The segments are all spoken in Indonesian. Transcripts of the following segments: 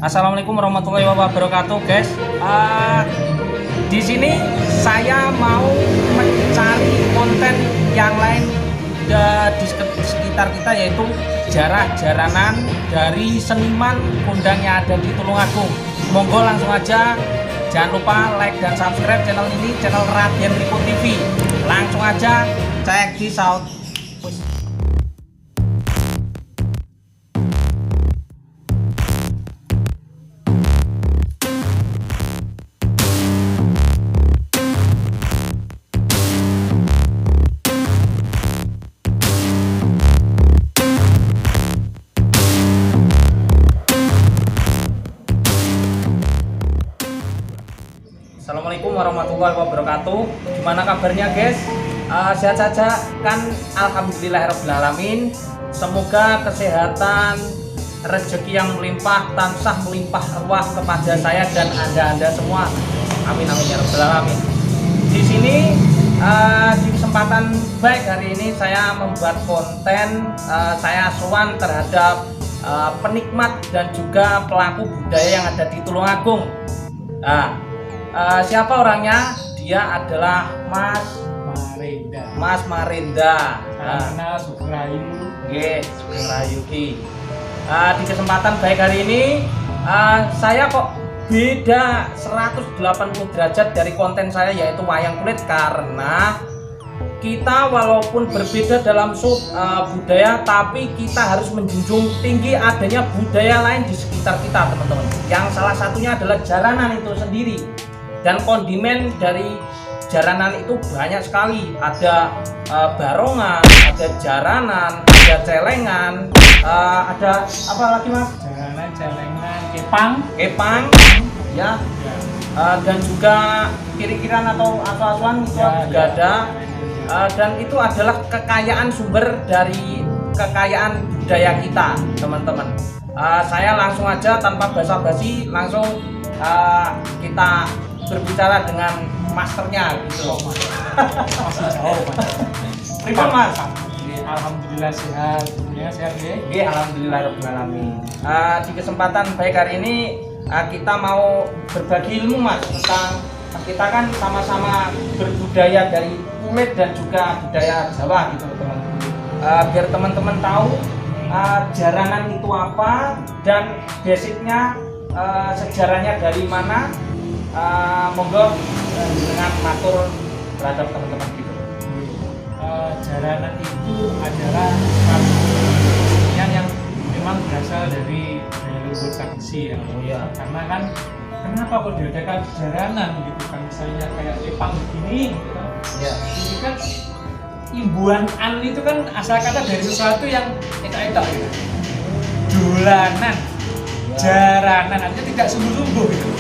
Assalamualaikum warahmatullahi wabarakatuh, guys. Di sini saya mau mencari konten yang lain di sekitar kita, yaitu jaranan dari seniman kondang yang ada di Tulungagung. Monggo langsung aja, jangan lupa like dan subscribe channel ini, channel Radian Riko TV. Langsung aja cek di out. Assalamualaikum warahmatullahi wabarakatuh. Gimana kabarnya, guys? Sehat saja kan? Alhamdulillahirobbilalamin. Semoga kesehatan, rezeki yang melimpah, tansah melimpah ruah kepada saya dan anda semua. Amin amin ya rabbal alamin. Di sini di kesempatan baik hari ini saya membuat konten. Saya sowan terhadap penikmat dan juga pelaku budaya yang ada di Tulungagung. Siapa orangnya? Dia adalah Mas Marinda. Karena Sugrayu. Sugrayu. Di kesempatan baik hari ini saya kok beda 180 derajat dari konten saya, yaitu wayang kulit, karena kita walaupun berbeda dalam budaya, tapi kita harus menjunjung tinggi adanya budaya lain di sekitar kita, teman-teman. Yang salah satunya adalah jaranan itu sendiri. Dan kondimen dari jaranan itu banyak sekali. Ada barongan, ada jaranan, ada celengan, ada apa lagi, Mas? Jaranan, celengan, kepang, ya. Dan juga kiri-kiran atau asuh-asuhan itu juga ada. Dan itu adalah kekayaan, sumber dari kekayaan budaya kita, teman-teman. Saya langsung aja tanpa basa-basi, langsung kita berbicara dengan masternya gitu. Masih jauh, Mas. Pripun, Mas? Alhamdulillah sehat. Semuanya sehat ya? Alhamdulillahirobbilalamin. Di kesempatan baik hari ini kita mau berbagi ilmu, Mas, tentang kita kan sama-sama berbudaya dari kulit dan juga budaya Jawa gitu, teman. Biar teman-teman tahu jaranan itu apa dan basicnya, sejarahnya dari mana. Monggo dengan matur terhadap teman-teman gitu. Jaranan itu adalah kesenian yang memang berasal dari leluhur tradisi ya. Karena kan kenapa kok diadakan jaranan gitu kan, misalnya kayak kepang begini gitu kan. Ini kan imbuhan an itu kan asal kata dari sesuatu yang etok-etok gitu. Dolanan, jaranan artinya tidak sungguh-sungguh gitu.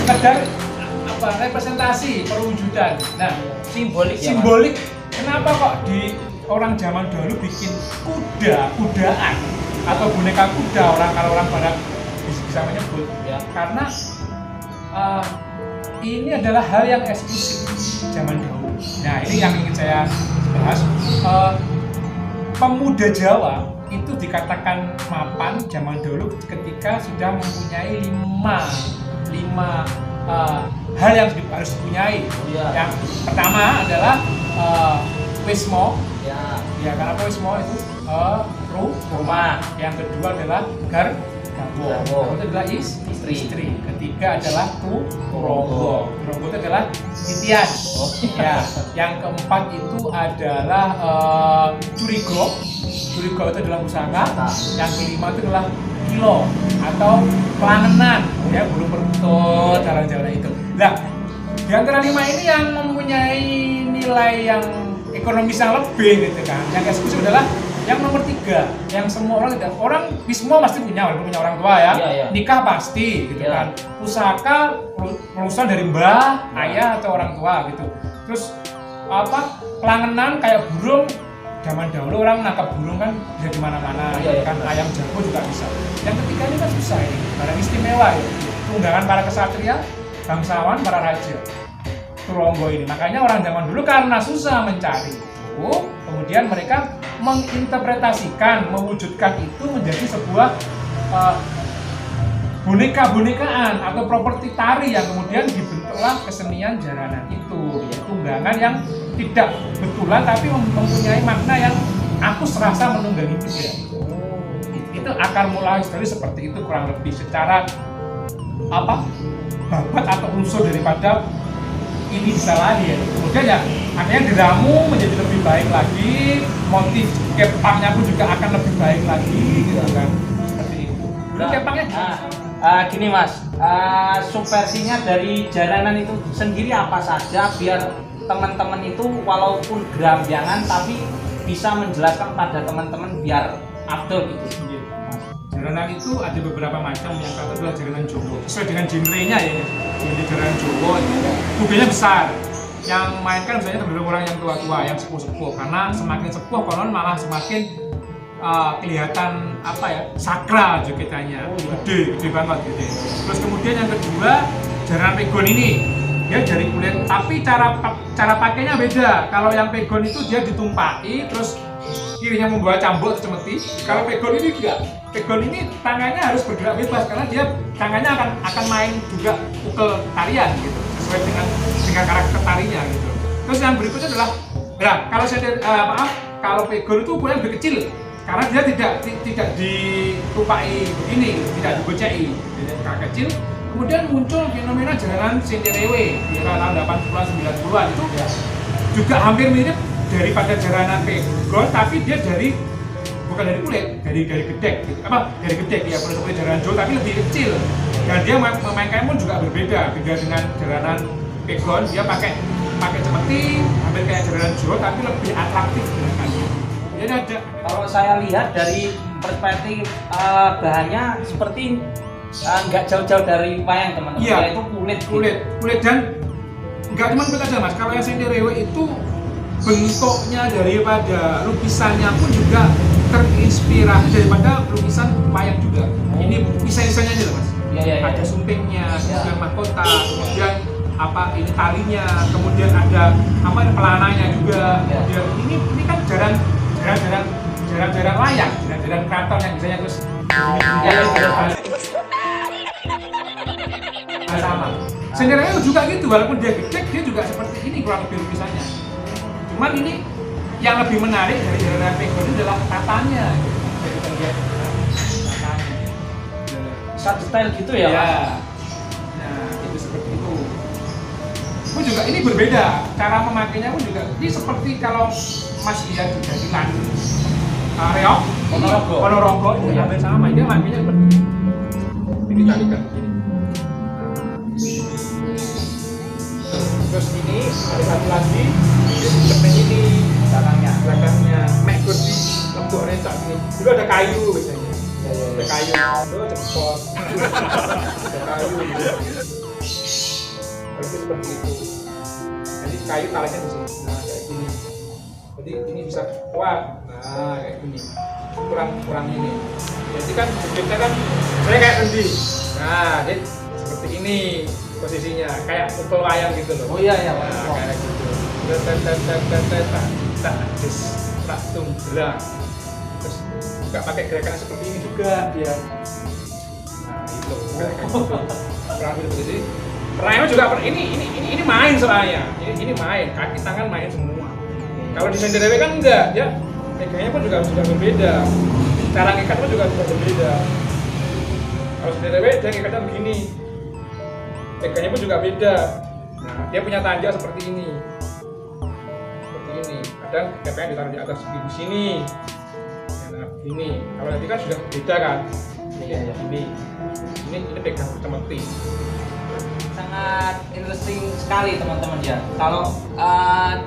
Sekedar representasi perwujudan. Nah, simbolik. Kenapa kok di orang zaman dahulu bikin kudaan atau boneka kuda, kalau orang barat bisa menyebut ya? Karena ini adalah hal yang eksklusif zaman dahulu. Nah, ini yang ingin saya bahas. Pemuda Jawa itu dikatakan mapan zaman dahulu ketika sudah mempunyai lima hal yang harus dipunyai. Yang pertama adalah wismo. Karena wismo itu rumah. Yang kedua adalah garwo. Itu adalah istri. Ketiga adalah turogo. Turogo itu adalah titian. Yang keempat itu adalah curigo. Curigo itu adalah pusaka. Yang kelima itu adalah kilo atau pelangenan, ya, bulu perutut, jalan-jalan itu. Nah, di antara lima ini yang mempunyai nilai yang ekonomis yang lebih gitu kan. Yang eksklusif adalah yang nomor 3, yang semua orang semua pasti punya, walaupun punya orang tua ya. Nikah pasti gitu kan. Pusaka lulusan dari mbah, ayah atau orang tua gitu. Terus pelangenan kayak burung. Zaman dahulu orang nangkap burung kan bisa di mana-mana, kan ayam jago juga bisa. Yang ketiga ini kan susah, ini barang istimewa ya. Tunggangan para kesatria, bangsawan, para raja. Turonggo ini. Makanya orang zaman dulu karena susah mencari itu, kemudian mereka menginterpretasikan, mewujudkan itu menjadi sebuah boneka-bonekaan atau properti tari yang kemudian dibentuklah kesenian jaranan itu, yaitu tunggangan yang tidak betulan tapi mempunyai makna yang aku serasa menunggangi juga. Itu akar mula histori seperti itu kurang lebih secara babat atau unsur daripada ini bisa lahir. Kemudian ya akhirnya diramu menjadi lebih baik lagi, motif kepangnya pun juga akan lebih baik lagi gitu kan. Seperti itu. Dulu kepangnya gini Mas, subversinya dari jaranan itu sendiri apa saja biar teman-teman itu walaupun gerambiangan tapi bisa menjelaskan pada teman-teman biar afdol gitu. Jaranan itu ada beberapa macam, yang satu adalah jaranan Jawa. Sesuai dengan genre-nya ya, genre jaranan Jawa itu bukunya besar. Yang mainkan misalnya cenderung orang yang tua-tua, yang sepuh-sepuh, karena semakin sepuh konon malah semakin kelihatan sakral jogetannya, gede banget gitu. Terus kemudian yang kedua jaranan pegon ini dia dari kulit, tapi cara pakainya beda. Kalau yang pegon itu dia ditumpaki, terus kirinya membawa cambuk atau cemeti. Kalau pegon ini enggak. Pegon ini tangannya harus bergerak bebas karena dia tangannya akan main juga pukul tarian gitu, sesuai dengan karakter tarinya gitu. Terus yang berikutnya adalah kalau pegon itu ukurannya lebih kecil. Karena dia tidak ditupai begini, tidak digoceki, jadi kecil. Kemudian muncul fenomena jaranan Senderewe di era tahun 80-an 90-an itu juga hampir mirip daripada jaranan pegon, tapi dia bukan dari kulit, dari gedek gitu. Dari gedek ya, bukan seperti jaranan Jawa tapi lebih kecil. Dan dia memainkan pun juga berbeda dengan jaranan pegon. Dia pakai cemeti, hampir kayak jaranan Jawa tapi lebih atraktif gerakannya. Jadi ada. Kalau saya lihat dari perspektif bahannya seperti nggak jauh-jauh dari wayang teman-teman, yaitu kulit dan nggak cuma kulit aja Mas. Kalau yang Senderewe itu bentuknya daripada lukisannya pun juga terinspirasi daripada lukisan wayang juga. Ini desain-desainnya aja Mas. Ada sumpingnya, kemudian mahkota, kemudian ini talinya, kemudian ada pelananya juga. Kemudian ini kan jaran wayang, jaran keraton yang biasanya terus sama. Senderewe juga gitu, walaupun dia gede, dia juga seperti ini kurang lebih lukisannya. Cuman ini yang lebih menarik dari jaranan pegon itu adalah tatanya. Jadi kita lihat tatanya. Satu style gitu ya? Ya. Nah, itu seperti itu. Pun juga ini berbeda, cara memakainya pun juga. Ini seperti kalau Mas lihat di Jatilan Reok, Ponorogo itu hampir sama. Dia makainya seperti ini. Ini tarikan begini. Terus ini ada satu lagi seperti ini belakangnya mek kursi lembut rencak ini. Dulu ada kayu biasanya. Ada kayu, itu cepot. Ada kayu. Terus seperti itu. Jadi kayu talinya di sini. Nah, kayak gini. Jadi ini bisa kuat. Nah, kayak gini. Kurang ini. Jadi kan kita kan saya kayak sendi. Nah, jadi seperti ini posisinya, kayak pukul wayang gitu loh. Oh iya. Nah, kayak gitu. Tak tumbelang. Terus juga pakai gerakan seperti ini juga dia. Nah, itu kayak gitu. Kurang lebih seperti ini. Rayanya juga ini main soalnya. Ini main, kaki tangan main semua. Kalau di Senderewe kan enggak, ya. Pegangnya pun juga sudah berbeda. Cara ngikat pun juga sudah berbeda. Kalau Senderewe dia ngikatnya begini. Pegangnya pun juga beda. Nah, dia punya tanjak seperti ini. Seperti ini. Kadang kepenya ditaruh di atas di sini. Nah, begini. Kalau nanti kan sudah beda kan. Ini pegang cemeti. Sangat interesting sekali teman-teman ya. Kalau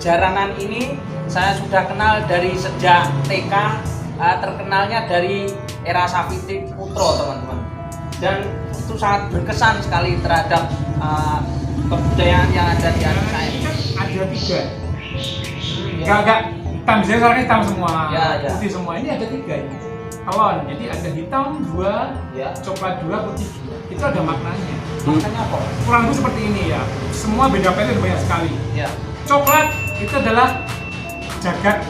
jaranan ini saya sudah kenal dari sejak TK, terkenalnya dari era Safiti Putro teman-teman. Dan itu sangat berkesan sekali terhadap kebudayaan yang ada di anak saya. Ini kan ada 3. Enggak hitam, biasanya sekarang hitam semua, putih semua. Ini ada 3 ini. Tawon, jadi ada hitam 2, coklat 2, putih 2. Itu ada maknanya. Maknanya apa? Kurang lebih seperti ini ya. Semua beda pattern banyak sekali. Coklat itu adalah jagat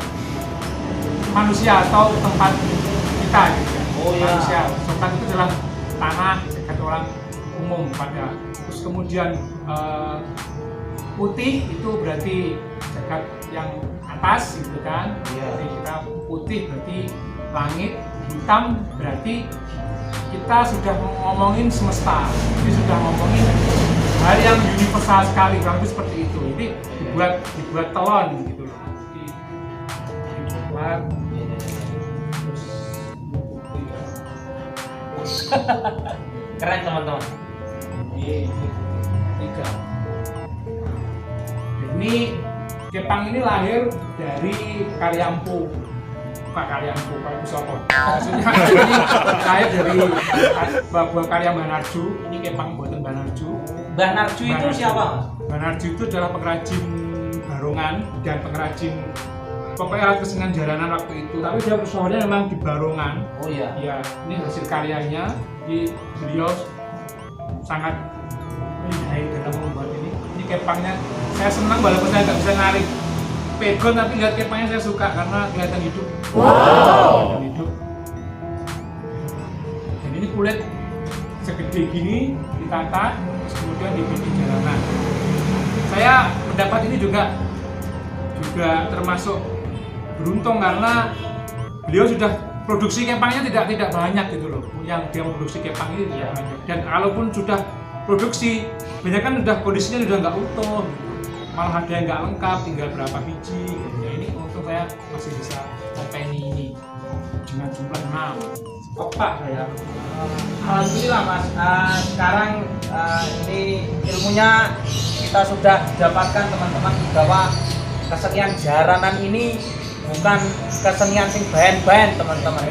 manusia atau tempat kita gitu. Manusia. Coklat itu adalah tanah, jagat orang umum pada. Terus kemudian putih itu berarti jagat yang atas gitu kan. Jadi kita putih berarti langit, hitam berarti kita sudah ngomongin semesta. Jadi sudah ngomongin hal yang universal sekali, kurang lebih seperti itu. Jadi dibuat telon gitu loh. Dibuat Keren teman-teman. ini tiga. Ini kepang ini lahir dari Karyampu, bukan Karyampu, Pak Sopo. Maksudnya ini lahir dari buah karya Mbah Narju. Ini kepang buatan Mbah Narju. Mbah Narju itu siapa? Mbah Narju itu adalah pengrajin barongan dan pengrajin pokoknya alat kesenian jalanan waktu itu. Tapi dia usahanya memang di barongan. Oh iya. Ya, ini hasil karyanya. Beliau sangat lihai dalam membuat ini. Ini kepangnya saya senang walaupun saya nggak bisa narik pegon, tapi lihat kepangnya saya suka karena kelihatan hidup. Kelihatan hidup. Dan ini kulit segede gini ditata, terus kemudian dibikin jalanan. Saya mendapat ini juga termasuk beruntung karena beliau sudah produksi kepangnya tidak banyak gitu loh. Yang dia produksi kepang ini tidak banyak. Dan kalaupun sudah produksi, banyak kan udah kondisinya udah nggak utuh, malah ada yang nggak lengkap, tinggal berapa biji. Gitu. Ya, ini untung saya masih bisa openi ini dengan jumlah 6 kotak saya. Alhamdulillah Mas. Sekarang ini ilmunya kita sudah dapatkan teman-teman, bahwa kesenian jaranan ini bukan kesenian sing bahan-bahan teman-teman.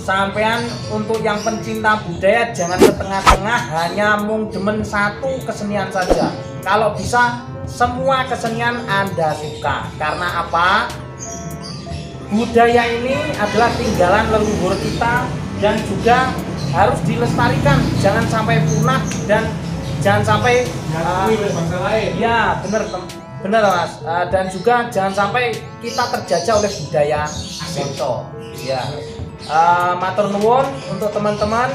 Sampean untuk yang pencinta budaya jangan setengah-tengah hanya mung demen satu kesenian saja. Kalau bisa semua kesenian Anda suka. Karena apa? Budaya ini adalah tinggalan leluhur kita dan juga harus dilestarikan. Jangan sampai punah dan jangan sampai bangsa lain. Ya, benar Mas. Dan juga jangan sampai kita terjajah oleh budaya asing. Ya. Matur nuwun untuk teman-teman,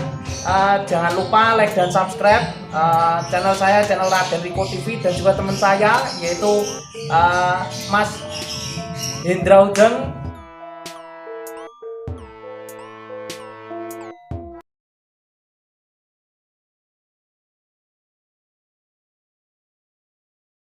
jangan lupa like dan subscribe channel saya, channel Raden Riko TV, dan juga teman saya yaitu Mas Hendra Ujeng.